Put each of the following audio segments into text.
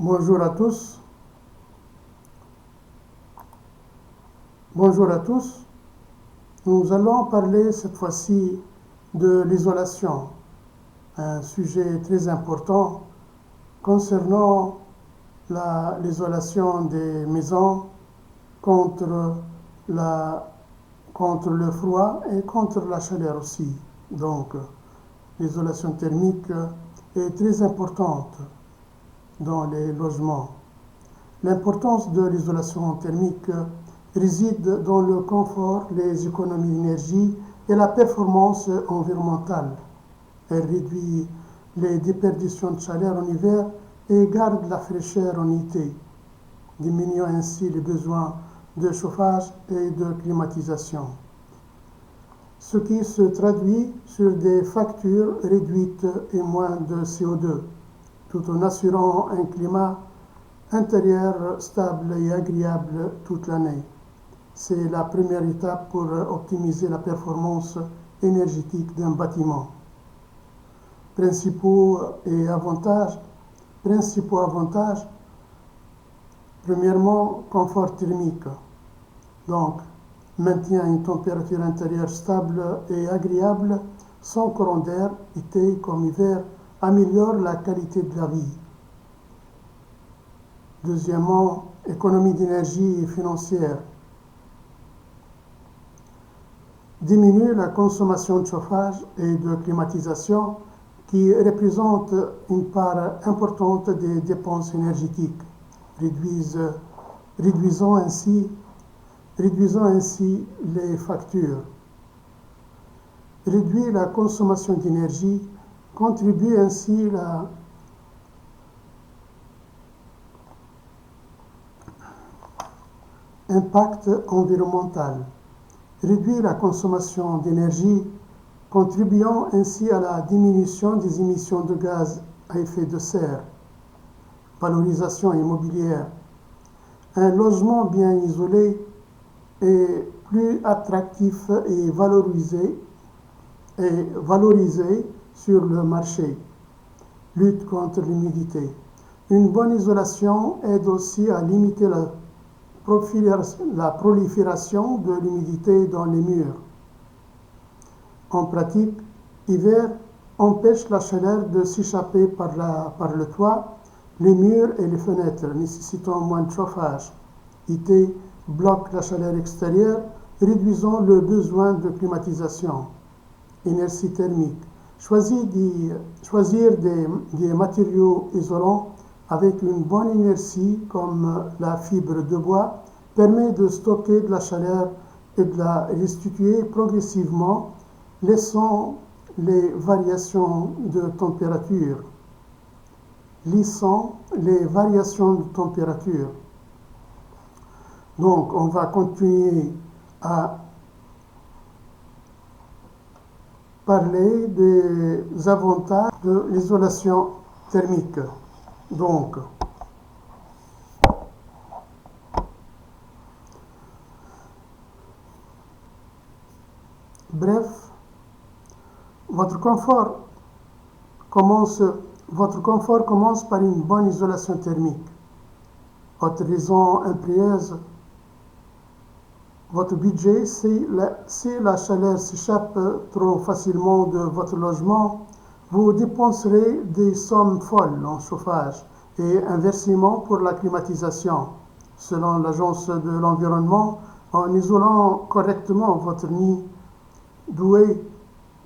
Bonjour à tous. Bonjour à tous. Nous allons parler cette fois-ci de l'isolation, un sujet très important concernant l'isolation des maisons contre, la, contre le froid et contre la chaleur aussi. Donc, l'isolation thermique est très importante dans les logements. L'importance de l'isolation thermique réside dans le confort, les économies d'énergie et la performance environnementale. Elle réduit les déperditions de chaleur en hiver et garde la fraîcheur en été, diminuant ainsi les besoins de chauffage et de climatisation. Ce qui se traduit sur des factures réduites et moins de CO2, tout en assurant un climat intérieur stable et agréable toute l'année. C'est la première étape pour optimiser la performance énergétique d'un bâtiment. Principaux avantages. Premièrement, confort thermique. Donc, maintient une température intérieure stable et agréable, sans courant d'air, été comme hiver, améliore la qualité de la vie. Deuxièmement, économie d'énergie financière. Diminue la consommation de chauffage et de climatisation qui représente une part importante des dépenses énergétiques, réduisant ainsi les factures. Réduire la consommation d'énergie contribue ainsi à l'impact environnemental. Réduire la consommation d'énergie, contribuant ainsi à la diminution des émissions de gaz à effet de serre. Valorisation immobilière. Un logement bien isolé est plus attractif et valorisé sur le marché. Lutte contre l'humidité. Une bonne isolation aide aussi à limiter la prolifération de l'humidité dans les murs. En pratique, hiver empêche la chaleur de s'échapper par le toit, les murs et les fenêtres, nécessitant moins de chauffage. Été bloque la chaleur extérieure, réduisant le besoin de climatisation. Inertie thermique. Choisir des matériaux isolants avec une bonne inertie comme la fibre de bois permet de stocker de la chaleur et de la restituer progressivement, laissant les variations de température. Donc, on va continuer à parler des avantages de l'isolation thermique. Donc, bref, votre confort commence par une bonne isolation thermique. Autre raison impérieuse, votre budget, si la chaleur s'échappe trop facilement de votre logement, vous dépenserez des sommes folles en chauffage et inversement pour la climatisation. Selon l'Agence de l'environnement, en isolant correctement votre nid doué,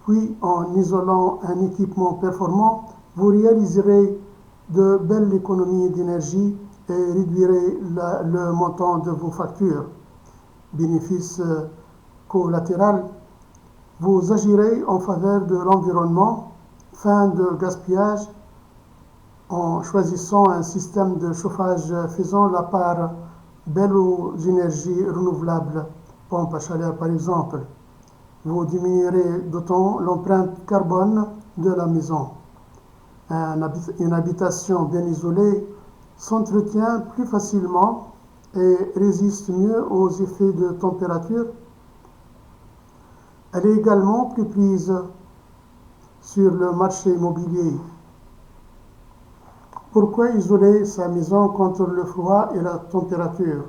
puis en isolant un équipement performant, vous réaliserez de belles économies d'énergie et réduirez le montant de vos factures. Bénéfice collatéral, vous agirez en faveur de l'environnement, fin de gaspillage, en choisissant un système de chauffage faisant la part belle aux énergies renouvelables, pompe à chaleur par exemple. Vous diminuerez d'autant l'empreinte carbone de la maison. Une habitation bien isolée s'entretient plus facilement et résiste mieux aux effets de température. Elle est également plus prise sur le marché immobilier. Pourquoi isoler sa maison contre le froid et la température?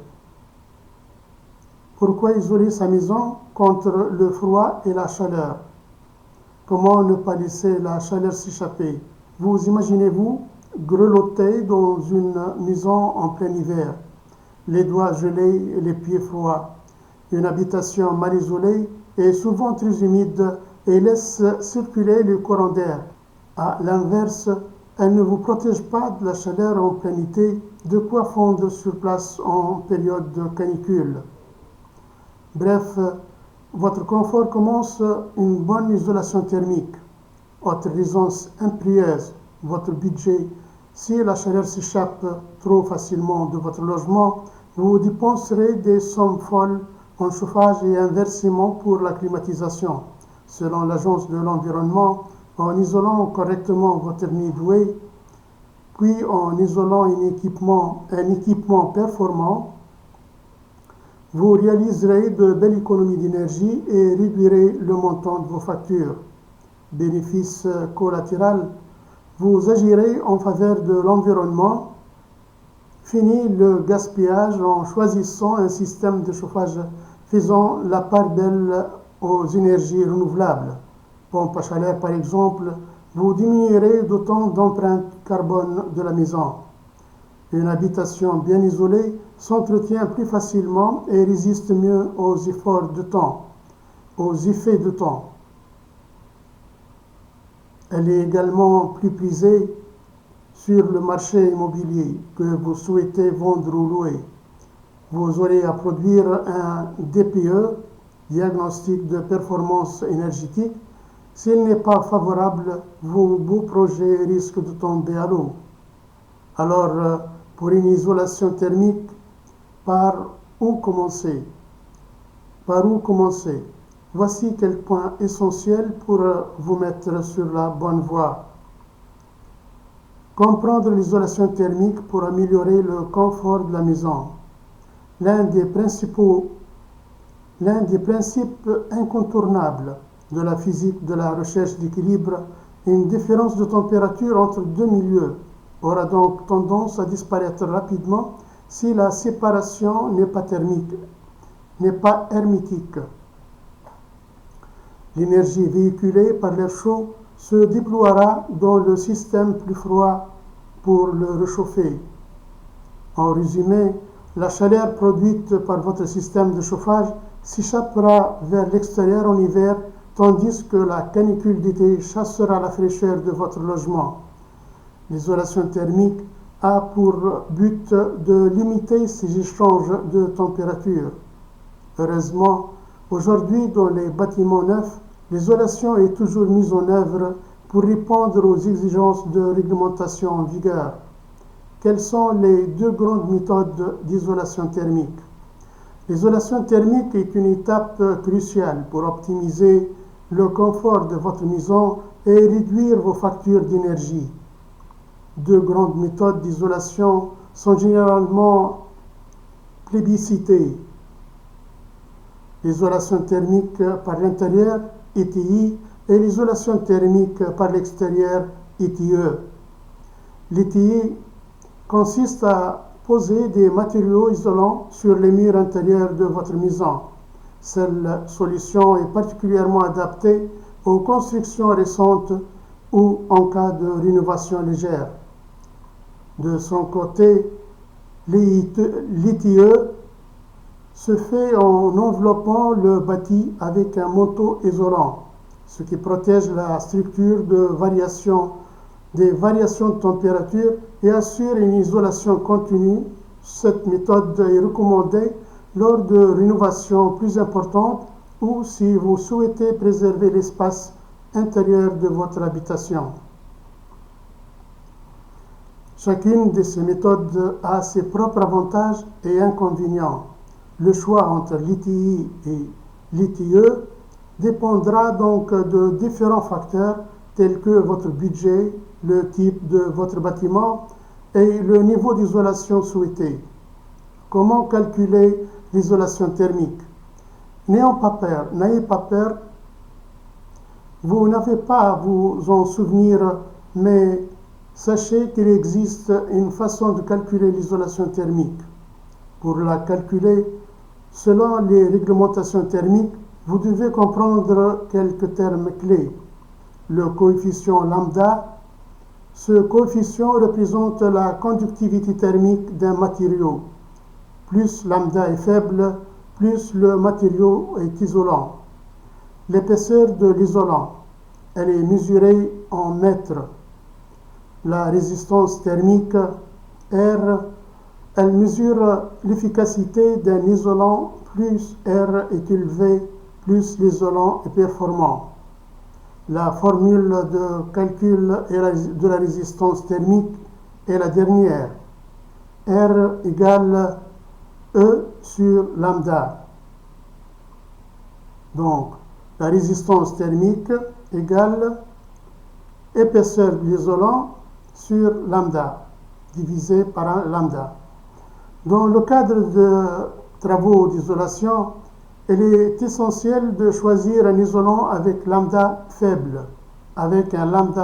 Pourquoi isoler sa maison contre le froid et la chaleur? Comment ne pas laisser la chaleur s'échapper? Vous imaginez-vous grelotter dans une maison en plein hiver, les doigts gelés et les pieds froids. Une habitation mal isolée est souvent très humide et laisse circuler le courant d'air. À l'inverse, elle ne vous protège pas de la chaleur en plein été, de quoi fondre sur place en période de canicule. Bref, votre confort commence une bonne isolation thermique. Autre raison impérieuse, votre budget. Si la chaleur s'échappe trop facilement de votre logement, vous dépenserez des sommes folles en chauffage et inversement pour la climatisation. Selon l'Agence de l'environnement, en isolant correctement votre nid doué, puis en isolant un équipement performant, vous réaliserez de belles économies d'énergie et réduirez le montant de vos factures. Bénéfice collatéral, vous agirez en faveur de l'environnement. Fini le gaspillage en choisissant un système de chauffage faisant la part belle aux énergies renouvelables. Pompe à chaleur par exemple, vous diminuerez d'autant d'empreinte carbone de la maison. Une habitation bien isolée s'entretient plus facilement et résiste mieux aux effets de temps. Elle est également plus prisée sur le marché immobilier que vous souhaitez vendre ou louer. Vous aurez à produire un DPE, diagnostic de performance énergétique. S'il n'est pas favorable, vos beaux projets risquent de tomber à l'eau. Alors, pour une isolation thermique, par où commencer? Voici quelques points essentiels pour vous mettre sur la bonne voie. Comprendre l'isolation thermique pour améliorer le confort de la maison. L'un des principes incontournables de la physique de la recherche d'équilibre, une différence de température entre deux milieux aura donc tendance à disparaître rapidement si la séparation n'est pas hermétique. L'énergie véhiculée par l'air chaud se déploiera dans le système plus froid pour le réchauffer. En résumé, la chaleur produite par votre système de chauffage s'échappera vers l'extérieur en hiver, tandis que la canicule d'été chassera la fraîcheur de votre logement. L'isolation thermique a pour but de limiter ces échanges de température. Heureusement, aujourd'hui, dans les bâtiments neufs, l'isolation est toujours mise en œuvre pour répondre aux exigences de réglementation en vigueur. Quelles sont les deux grandes méthodes d'isolation thermique? L'isolation thermique est une étape cruciale pour optimiser le confort de votre maison et réduire vos factures d'énergie. Deux grandes méthodes d'isolation sont généralement plébiscitées. L'isolation thermique par l'intérieur, ETI, et l'isolation thermique par l'extérieur, ETE. L'ETI consiste à poser des matériaux isolants sur les murs intérieurs de votre maison. Cette solution est particulièrement adaptée aux constructions récentes ou en cas de rénovation légère. De son côté, l'ETE se fait en enveloppant le bâti avec un manteau isolant, ce qui protège la structure des variations de température et assure une isolation continue. Cette méthode est recommandée lors de rénovations plus importantes ou si vous souhaitez préserver l'espace intérieur de votre habitation. Chacune de ces méthodes a ses propres avantages et inconvénients. Le choix entre l'ETI et l'ETE dépendra donc de différents facteurs tels que votre budget, le type de votre bâtiment et le niveau d'isolation souhaité. Comment calculer l'isolation thermique? N'ayez pas peur, vous n'avez pas à vous en souvenir, mais Sachez qu'il existe une façon de calculer l'isolation thermique. Pour la calculer, selon les réglementations thermiques, vous devez comprendre quelques termes clés. Le coefficient lambda. Ce coefficient représente la conductivité thermique d'un matériau. Plus lambda est faible, plus le matériau est isolant. L'épaisseur de l'isolant, elle est mesurée en mètres. La résistance thermique, R, elle mesure l'efficacité d'un isolant. Plus R est élevé, plus l'isolant est performant. La formule de calcul de la résistance thermique est la dernière. R égale E sur lambda. Donc, la résistance thermique égale épaisseur de l'isolant sur lambda, divisé par un lambda. Dans le cadre de travaux d'isolation, il est essentiel de choisir un isolant avec un lambda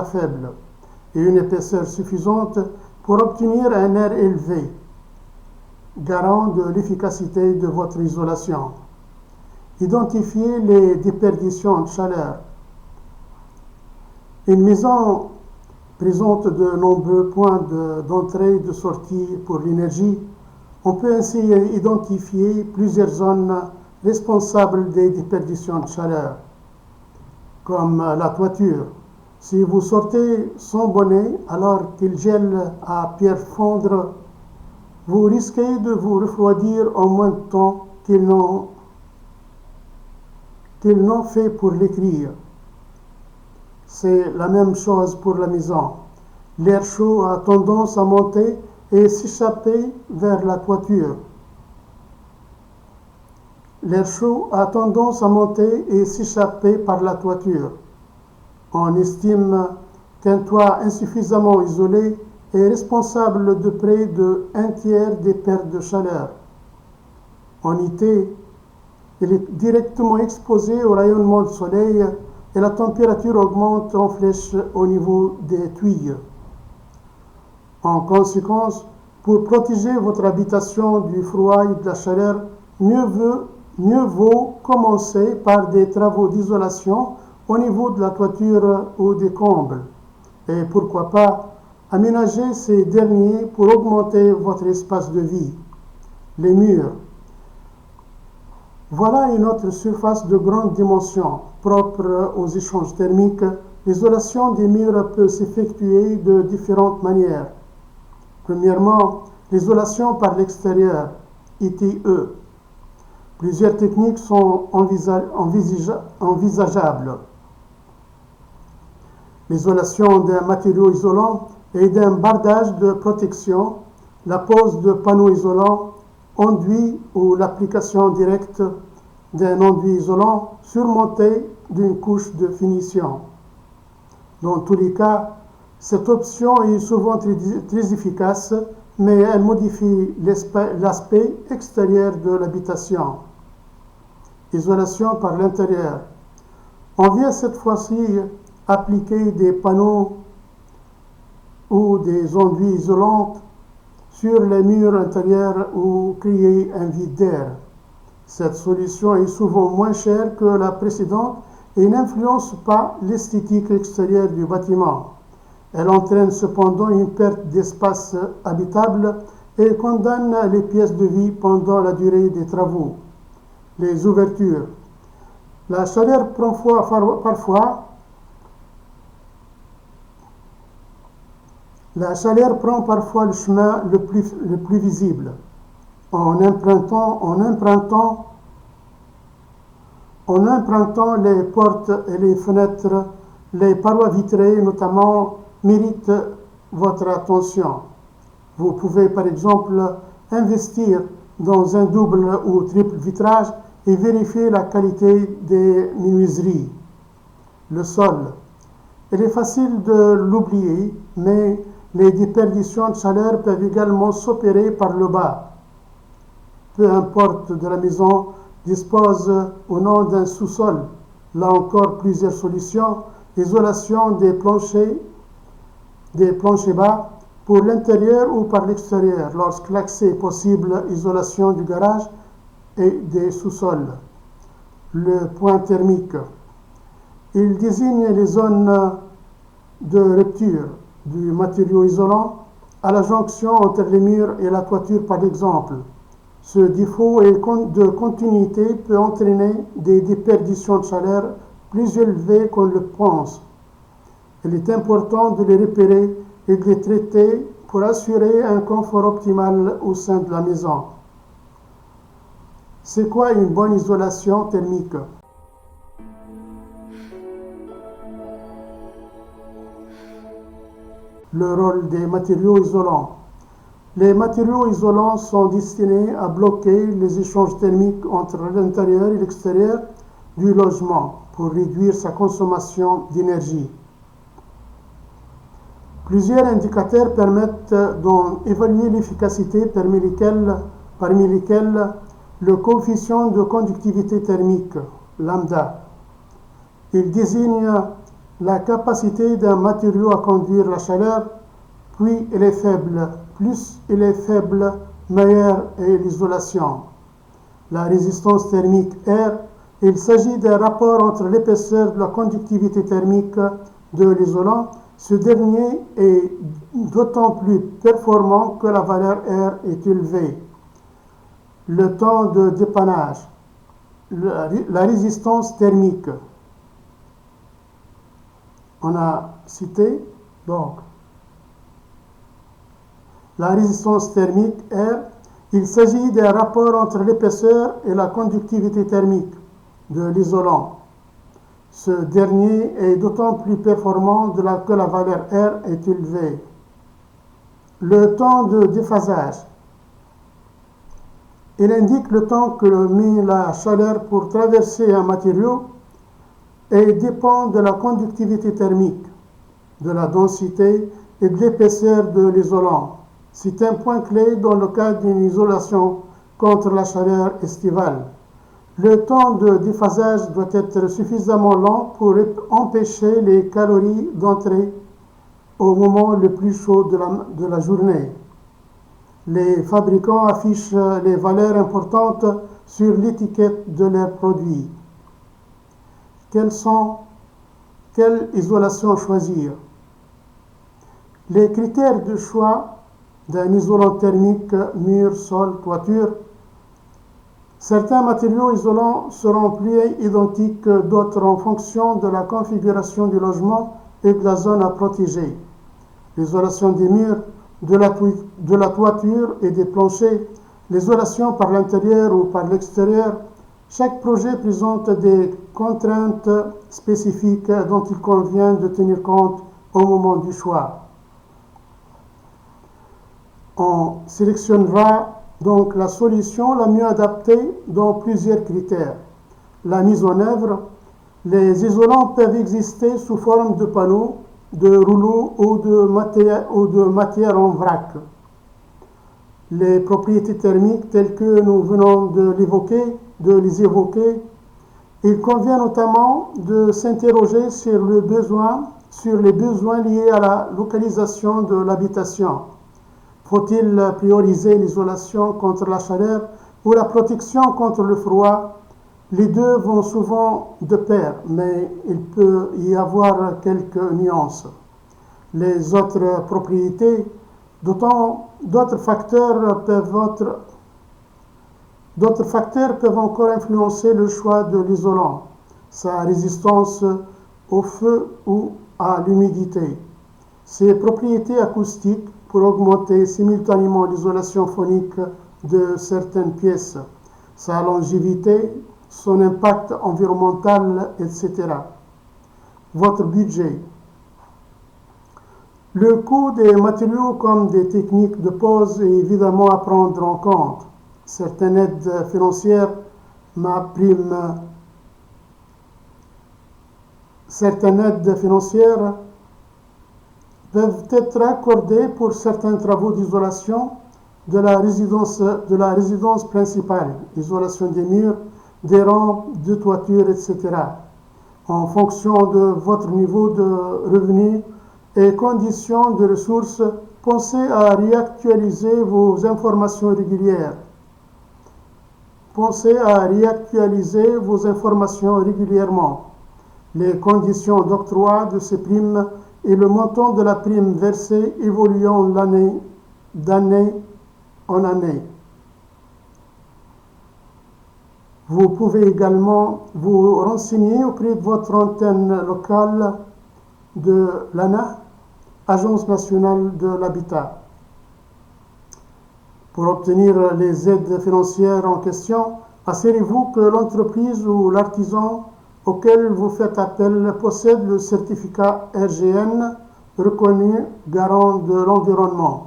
faible et une épaisseur suffisante pour obtenir un R élevé, garant de l'efficacité de votre isolation. Identifiez les déperditions de chaleur. Une maison présente de nombreux points d'entrée et de sortie pour l'énergie. On peut ainsi identifier plusieurs zones responsables des déperditions de chaleur, comme la toiture. Si vous sortez sans bonnet alors qu'il gèle à pierre fondre, vous risquez de vous refroidir en moins de temps qu'ils n'ont fait pour l'écrire. C'est la même chose pour la maison. L'air chaud a tendance à monter et s'échapper vers la toiture. L'air chaud a tendance à monter et s'échapper par la toiture. On estime qu'un toit insuffisamment isolé est responsable de près de 1/3 des pertes de chaleur. En été, il est directement exposé au rayonnement du soleil et la température augmente en flèche au niveau des tuiles. En conséquence, pour protéger votre habitation du froid et de la chaleur, mieux vaut commencer par des travaux d'isolation au niveau de la toiture ou des combles. Et pourquoi pas aménager ces derniers pour augmenter votre espace de vie. Les murs. Voilà une autre surface de grande dimension, propre aux échanges thermiques. L'isolation des murs peut s'effectuer de différentes manières. Premièrement, l'isolation par l'extérieur, ITE. Plusieurs techniques sont envisageables. L'isolation d'un matériau isolant et d'un bardage de protection, la pose de panneaux isolants, enduits ou l'application directe d'un enduit isolant surmonté d'une couche de finition. Dans tous les cas, cette option est souvent très efficace, mais elle modifie l'aspect extérieur de l'habitation. Isolation par l'intérieur. On vient cette fois-ci appliquer des panneaux ou des enduits isolants sur les murs intérieurs ou créer un vide d'air. Cette solution est souvent moins chère que la précédente et n'influence pas l'esthétique extérieure du bâtiment. Elle entraîne cependant une perte d'espace habitable et condamne les pièces de vie pendant la durée des travaux. Les ouvertures. La chaleur prend parfois le chemin le plus visible. En empruntant les portes et les fenêtres, les parois vitrées notamment méritent votre attention. Vous pouvez par exemple investir dans un double ou triple vitrage et vérifier la qualité des menuiseries. Le sol. Il est facile de l'oublier, mais les déperditions de chaleur peuvent également s'opérer par le bas. Peu importe de la maison dispose ou non d'un sous-sol. Là encore, plusieurs solutions. Isolation des planchers des planchers bas pour l'intérieur ou par l'extérieur lorsque l'accès est possible, isolation du garage et des sous-sols. Le point thermique. Il désigne les zones de rupture du matériau isolant à la jonction entre les murs et la toiture par exemple. Ce défaut de continuité peut entraîner des déperditions de chaleur plus élevées qu'on le pense. Il est important de les repérer et de les traiter pour assurer un confort optimal au sein de la maison. C'est quoi une bonne isolation thermique? Le rôle des matériaux isolants. Les matériaux isolants sont destinés à bloquer les échanges thermiques entre l'intérieur et l'extérieur du logement pour réduire sa consommation d'énergie. Plusieurs indicateurs permettent d'en évaluer l'efficacité, parmi lesquels le coefficient de conductivité thermique, lambda. Il désigne la capacité d'un matériau à conduire la chaleur, puis il est faible. Plus il est faible, meilleure est l'isolation. La résistance thermique R, il s'agit d'un rapport entre l'épaisseur de la conductivité thermique de l'isolant. Ce dernier est d'autant plus performant que la valeur R est élevée. Le temps de dépannage, la résistance thermique. On a cité donc la résistance thermique R. Il s'agit d'un rapport entre l'épaisseur et la conductivité thermique de l'isolant. Ce dernier est d'autant plus performant que la valeur R est élevée. Le temps de déphasage. Il indique le temps que met la chaleur pour traverser un matériau et dépend de la conductivité thermique, de la densité et de l'épaisseur de l'isolant. C'est un point clé dans le cas d'une isolation contre la chaleur estivale. Le temps de déphasage doit être suffisamment lent pour empêcher les calories d'entrer au moment le plus chaud de la journée. Les fabricants affichent les valeurs importantes sur l'étiquette de leurs produits. Quelle isolation choisir? Les critères de choix d'un isolant thermique, mur, sol, toiture. Certains matériaux isolants seront plus identiques que d'autres en fonction de la configuration du logement et de la zone à protéger. L'isolation des murs, de la toiture et des planchers, l'isolation par l'intérieur ou par l'extérieur. Chaque projet présente des contraintes spécifiques dont il convient de tenir compte au moment du choix. On sélectionnera donc la solution la mieux adaptée dans plusieurs critères. La mise en œuvre. Les isolants peuvent exister sous forme de panneaux, de rouleaux ou de matière en vrac. Les propriétés thermiques telles que nous venons de les évoquer, il convient notamment de s'interroger sur les besoins liés à la localisation de l'habitation. Faut-il prioriser l'isolation contre la chaleur ou la protection contre le froid? Les deux vont souvent de pair, mais il peut y avoir quelques nuances. Les autres propriétés, d'autres facteurs peuvent encore influencer le choix de l'isolant, sa résistance au feu ou à l'humidité, ses propriétés acoustiques pour augmenter simultanément l'isolation phonique de certaines pièces, sa longévité, son impact environnemental, etc. Votre budget. Le coût des matériaux comme des techniques de pose est évidemment à prendre en compte. Certaines aides financières, peuvent être accordées pour certains travaux d'isolation de la résidence principale, isolation des murs, des rampes, de toiture, etc. En fonction de votre niveau de revenu et conditions de ressources, pensez à réactualiser vos informations régulières. Pensez à réactualiser vos informations régulièrement. Les conditions d'octroi de ces primes et le montant de la prime versée évoluant d'année en année. Vous pouvez également vous renseigner auprès de votre antenne locale de l'ANA, Agence nationale de l'habitat. Pour obtenir les aides financières en question, assurez-vous que l'entreprise ou l'artisan auquel vous faites appel possède le certificat RGN reconnu garant de l'environnement.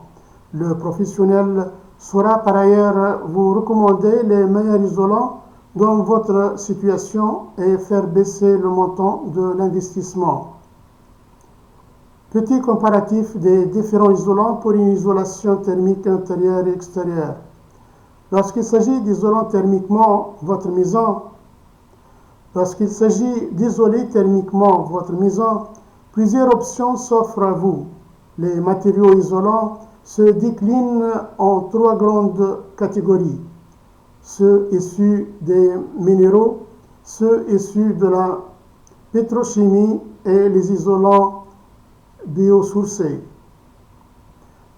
Le professionnel saura par ailleurs vous recommander les meilleurs isolants dans votre situation et faire baisser le montant de l'investissement. Petit comparatif des différents isolants pour une isolation thermique intérieure et extérieure. Lorsqu'il s'agit d'isoler thermiquement votre maison, plusieurs options s'offrent à vous. Les matériaux isolants se déclinent en 3 grandes catégories. Ceux issus des minéraux, ceux issus de la pétrochimie et les isolants biosourcés.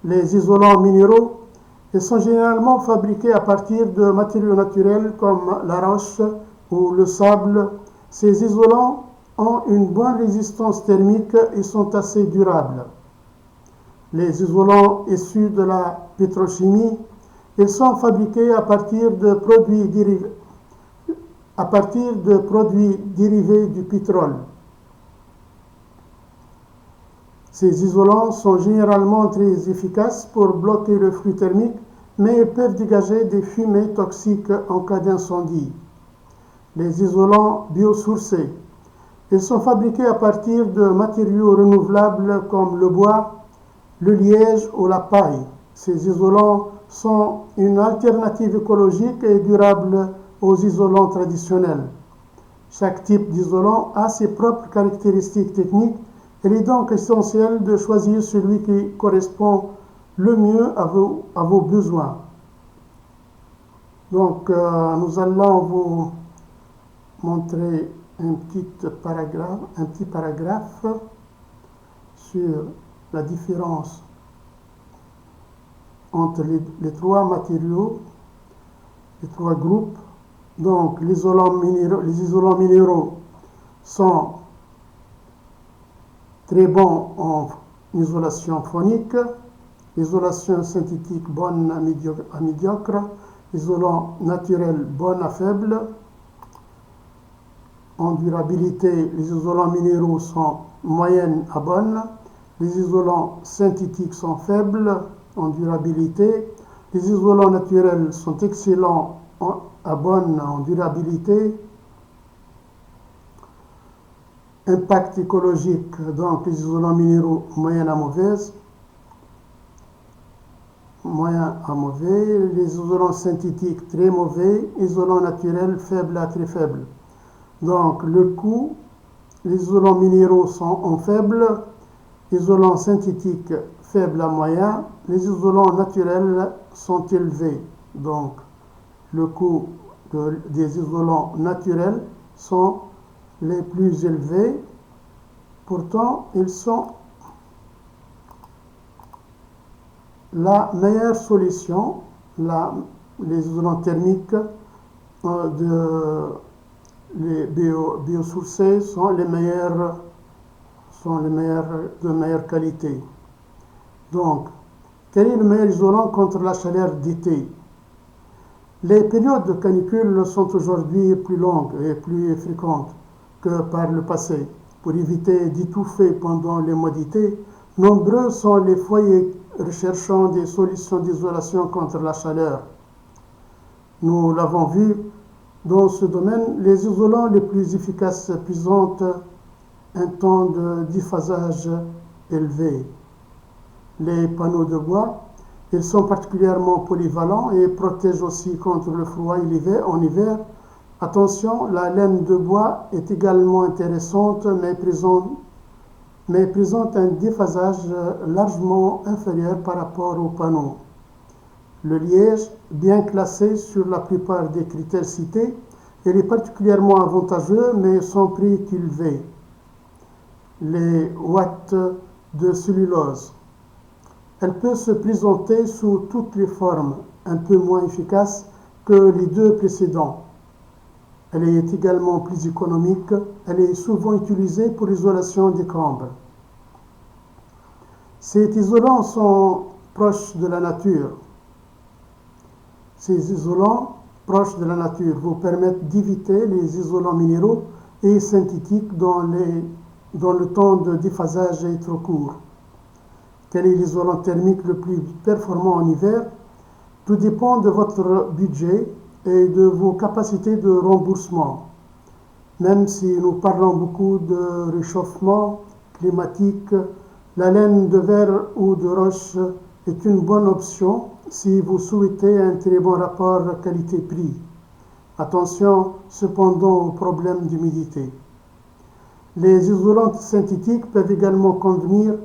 Les isolants minéraux, ils sont généralement fabriqués à partir de matériaux naturels comme la roche ou le sable. Ces isolants ont une bonne résistance thermique et sont assez durables. Les isolants issus de la pétrochimie, ils sont fabriqués à partir de produits dérivés du pétrole. Ces isolants sont généralement très efficaces pour bloquer le flux thermique, mais ils peuvent dégager des fumées toxiques en cas d'incendie. Les isolants biosourcés, ils sont fabriqués à partir de matériaux renouvelables comme le bois, le liège ou la paille. Ces isolants sont une alternative écologique et durable aux isolants traditionnels. Chaque type d'isolant a ses propres caractéristiques techniques. Il est donc essentiel de choisir celui qui correspond le mieux à vos besoins. Donc, nous allons vous montrer un petit paragraphe sur la différence entre les 3 matériaux, les 3 groupes. Donc, les isolants minéraux sont très bons en isolation phonique, isolation synthétique bonne à médiocre, isolant naturel bon à faible. En durabilité, les isolants minéraux sont moyennes à bonnes, les isolants synthétiques sont faibles en durabilité, les isolants naturels sont excellents à bonne en durabilité. Impact écologique, donc les isolants minéraux moyen à mauvais, les isolants synthétiques très mauvais, isolants naturels faibles à très faibles. Donc le coût, les isolants minéraux sont en faible, isolants synthétiques faibles à moyen, les isolants naturels sont élevés. Donc le coût des isolants naturels sont les plus élevés, pourtant ils sont la meilleure solution. Les isolants thermiques les biosourcés sont les meilleurs de meilleure qualité. Donc, quel est le meilleur isolant contre la chaleur d'été? Les périodes de canicule sont aujourd'hui plus longues et plus fréquentes que par le passé. Pour éviter d'étouffer pendant les mois d'été, nombreux sont les foyers recherchant des solutions d'isolation contre la chaleur. Nous l'avons vu, dans ce domaine, les isolants les plus efficaces présentent un temps de déphasage élevé. Les panneaux de bois, ils sont particulièrement polyvalents et protègent aussi contre le froid en hiver. Attention, la laine de bois est également intéressante, mais présente mais présente un déphasage largement inférieur par rapport aux panneaux. Le liège, bien classé sur la plupart des critères cités, il est particulièrement avantageux, mais son prix est élevé. Les ouates de cellulose. Elle peut se présenter sous toutes les formes, un peu moins efficace que les deux précédents. Elle est également plus économique. Elle est souvent utilisée pour l'isolation des combles. Ces isolants sont proches de la nature. Ces isolants proches de la nature vous permettent d'éviter les isolants minéraux et synthétiques dont le temps de déphasage est trop court. Quel est l'isolant thermique le plus performant en hiver? Tout dépend de votre budget et de vos capacités de remboursement. Même si nous parlons beaucoup de réchauffement climatique, la laine de verre ou de roche est une bonne option si vous souhaitez un très bon rapport qualité-prix. Attention cependant aux problèmes d'humidité. Les isolants synthétiques peuvent également convenir.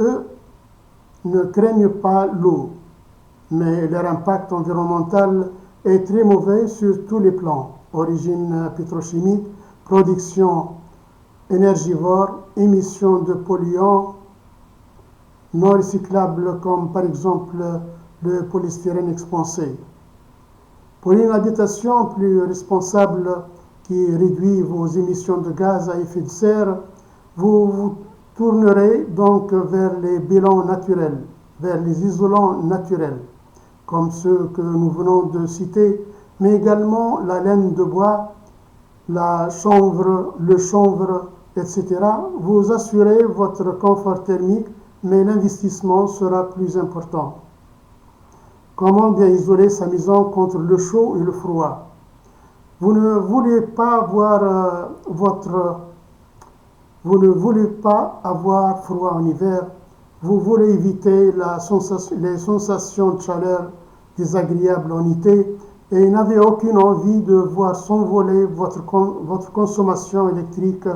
Eux ne craignent pas l'eau, mais leur impact environnemental est très mauvais sur tous les plans: origine pétrochimique, production énergivore, émissions de polluants non recyclables comme par exemple le polystyrène expansé. Pour une habitation plus responsable qui réduit vos émissions de gaz à effet de serre, vous vous tournerez donc vers les bilans naturels, vers les isolants naturels, comme ceux que nous venons de citer, mais également la laine de bois, le chanvre, etc. Vous assurez votre confort thermique, mais l'investissement sera plus important. Comment bien isoler sa maison contre le chaud et le froid? Vous ne voulez pas avoir froid en hiver. Vous voulez éviter les sensations de chaleur désagréables en été et n'avez aucune envie de voir s'envoler votre consommation électrique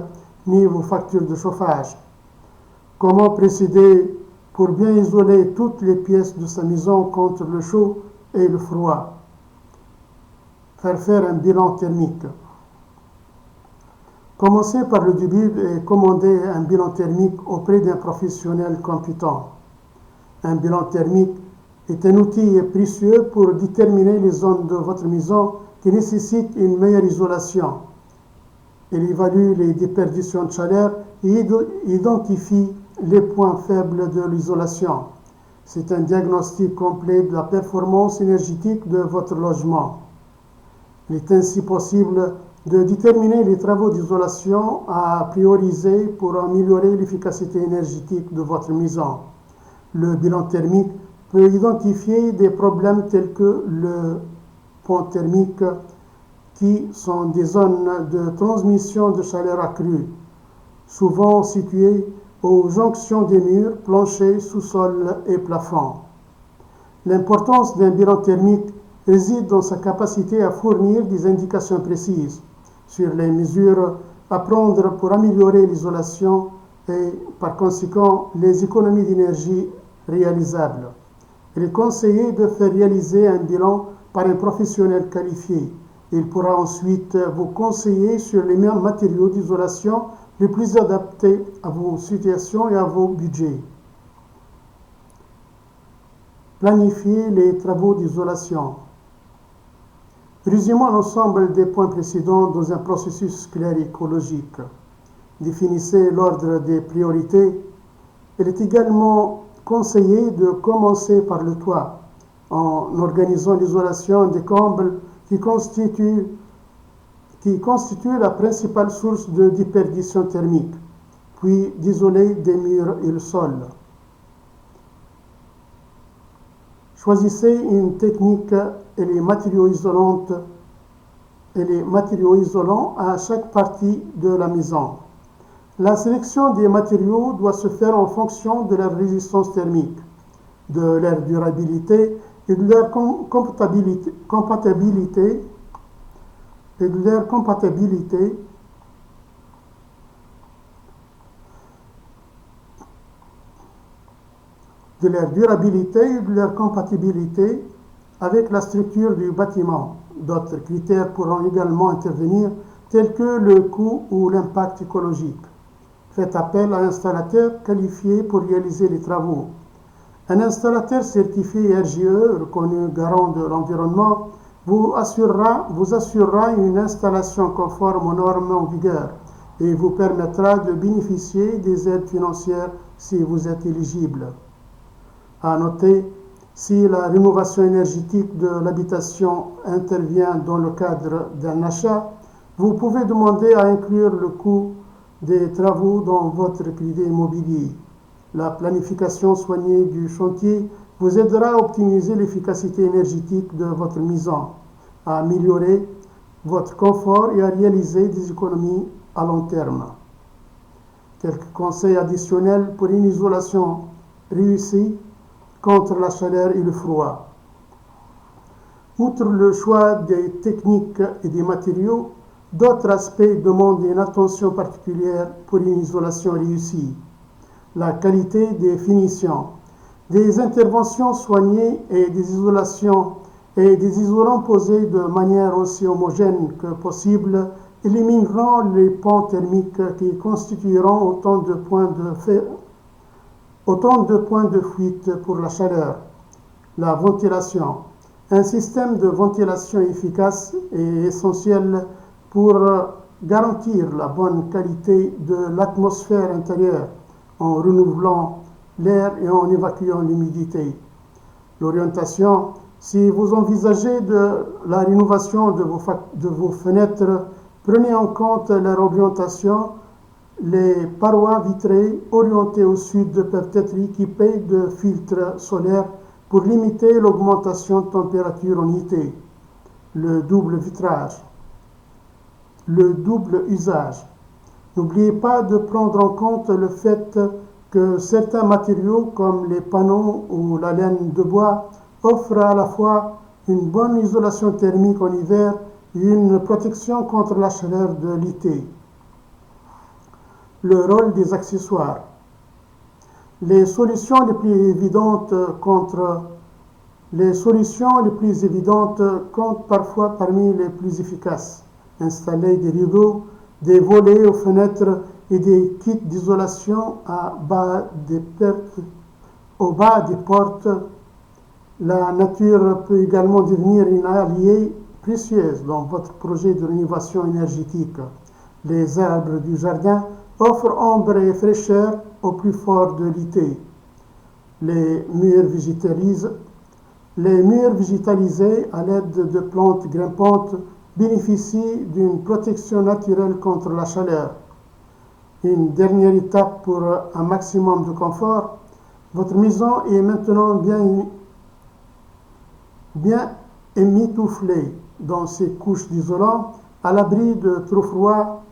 ni vos factures de chauffage. Comment procéder pour bien isoler toutes les pièces de sa maison contre le chaud et le froid? Faire un bilan thermique. Commencez par le début et commandez un bilan thermique auprès d'un professionnel compétent. Un bilan thermique est un outil précieux pour déterminer les zones de votre maison qui nécessitent une meilleure isolation. Il évalue les déperditions de chaleur et identifie les points faibles de l'isolation. C'est un diagnostic complet de la performance énergétique de votre logement. Il est ainsi possible de déterminer les travaux d'isolation à prioriser pour améliorer l'efficacité énergétique de votre maison. Le bilan thermique peut identifier des problèmes tels que le pont thermique, qui sont des zones de transmission de chaleur accrue, souvent situées aux jonctions des murs, planchers, sous-sol et plafond. L'importance d'un bilan thermique réside dans sa capacité à fournir des indications précises sur les mesures à prendre pour améliorer l'isolation et, par conséquent, les économies d'énergie réalisables. Il est conseillé de faire réaliser un bilan par un professionnel qualifié. Il pourra ensuite vous conseiller sur les meilleurs matériaux d'isolation les plus adaptés à vos situations et à vos budgets. Planifiez les travaux d'isolation. Résumons l'ensemble des points précédents dans un processus clair et écologique. Définissez l'ordre des priorités. Il est également conseillé de commencer par le toit, en organisant l'isolation des combles qui constitue la principale source de déperdition thermique, puis d'isoler des murs et le sol. Choisissez une technique et les matériaux isolants à chaque partie de la maison. La sélection des matériaux doit se faire en fonction de leur résistance thermique, de leur durabilité et de leur compatibilité de leur durabilité et de leur compatibilité avec la structure du bâtiment. D'autres critères pourront également intervenir, tels que le coût ou l'impact écologique. Faites appel à un installateur qualifié pour réaliser les travaux. Un installateur certifié RGE, reconnu garant de l'environnement, vous assurera une installation conforme aux normes en vigueur et vous permettra de bénéficier des aides financières si vous êtes éligible. À noter, si la rénovation énergétique de l'habitation intervient dans le cadre d'un achat, vous pouvez demander à inclure le coût des travaux dans votre crédit immobilier. La planification soignée du chantier vous aidera à optimiser l'efficacité énergétique de votre maison, à améliorer votre confort et à réaliser des économies à long terme. Quelques conseils additionnels pour une isolation réussie contre la chaleur et le froid. Outre le choix des techniques et des matériaux, d'autres aspects demandent une attention particulière pour une isolation réussie. La qualité des finitions. Des interventions soignées et des isolants posés de manière aussi homogène que possible élimineront les pans thermiques qui constitueront autant de points de fuite pour la chaleur. La ventilation. Un système de ventilation efficace est essentiel pour garantir la bonne qualité de l'atmosphère intérieure en renouvelant l'air et en évacuant l'humidité. L'orientation. Si vous envisagez la rénovation de vos fenêtres, prenez en compte leur orientation. Les parois vitrées orientées au sud peuvent être équipées de filtres solaires pour limiter l'augmentation de température en été. Le double vitrage. Le double usage. N'oubliez pas de prendre en compte le fait que certains matériaux comme les panneaux ou la laine de bois offrent à la fois une bonne isolation thermique en hiver et une protection contre la chaleur de l'été. Le rôle des accessoires. Les solutions les plus évidentes comptent parfois parmi les plus efficaces. Installer des rideaux, des volets aux fenêtres et des kits d'isolation au bas des portes. La nature peut également devenir une alliée précieuse dans votre projet de rénovation énergétique. Les arbres du jardin offrent ombre et fraîcheur au plus fort de l'été. Les murs végétalisés à l'aide de plantes grimpantes bénéficient d'une protection naturelle contre la chaleur. Une dernière étape pour un maximum de confort. Votre maison est maintenant bien émitouflée dans ses couches d'isolant, à l'abri du trop froid,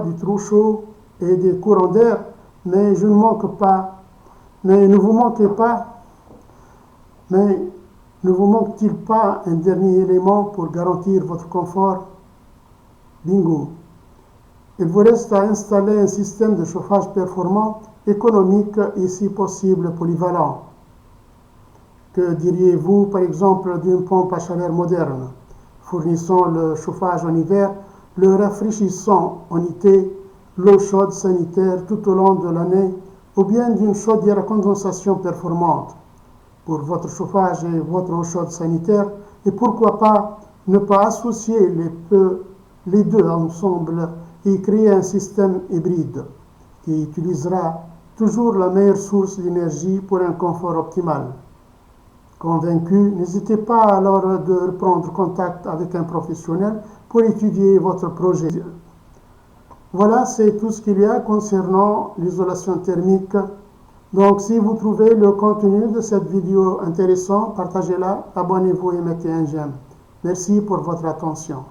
du trop chaud et des courants d'air, mais ne vous manque-t-il pas un dernier élément pour garantir votre confort? Bingo! Il vous reste à installer un système de chauffage performant, économique et si possible polyvalent. Que diriez-vous par exemple d'une pompe à chaleur moderne, fournissant le chauffage en hiver, le rafraîchissant en été, l'eau chaude sanitaire tout au long de l'année, ou bien d'une chaudière à condensation performante pour votre chauffage et votre eau chaude sanitaire, et pourquoi pas ne pas associer les deux ensemble et créer un système hybride qui utilisera toujours la meilleure source d'énergie pour un confort optimal. Convaincu, n'hésitez pas alors de reprendre contact avec un professionnel pour étudier votre projet. Voilà, c'est tout ce qu'il y a concernant l'isolation thermique. Donc, si vous trouvez le contenu de cette vidéo intéressant, partagez-la, abonnez-vous et mettez un j'aime. Merci pour votre attention.